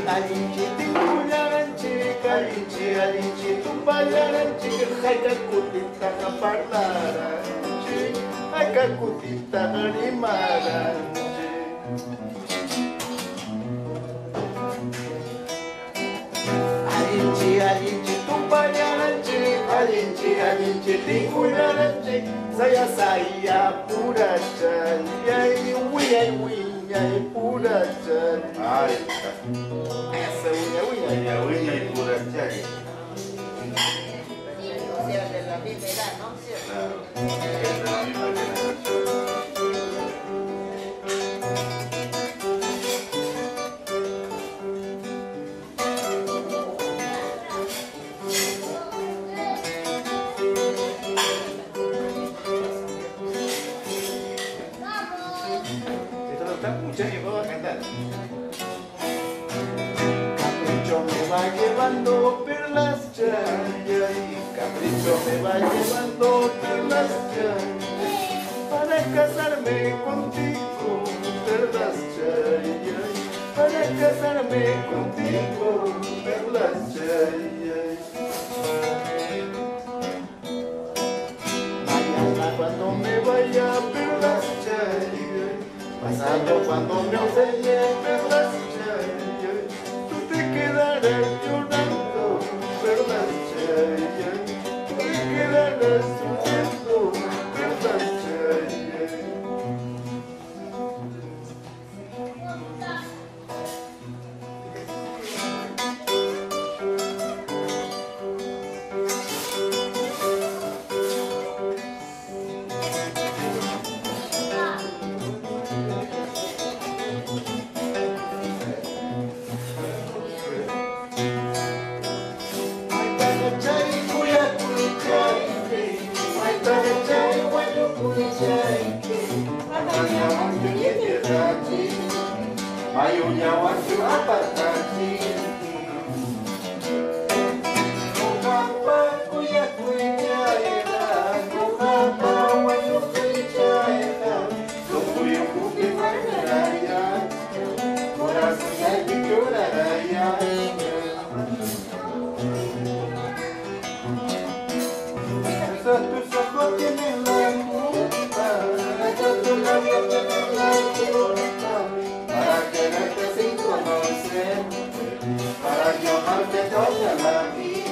Alinci, timbularanci, calinci, alinci, tumbalaranci, hai cacutita ca parlaranci, hai cacutita rimaranci. Alinci, alinci, tumbalaranci, alinci, alinci, timbularanci, saya puracan, yai puracan. Ay, Essa uña y pura chaya. O sea, de la misma edad, ¿no? Claro, es de la misma generación. Esto lo está escuchando y puedo cantar. Capricho me va llevando por las chayas, capricho me va llevando por las chayas, para casarme contigo, por las chayas, para casarme contigo, por las chayas. Mañana cuando me vaya por las chayas, pasado cuando me enseñé por las chayas, tú te quedarás llorando por las chayas, tú te quedarás sufriendo por las chayas. Mayunya wancu apa tadi? Mengapa kuya era? Mengapa wancu era? Kuya kuya raya, kurasnya dicura raya. Satu satu tiene la culpa, satu labio tiene la culpa. Para quererte sin conocer, para que amarte toda la vida.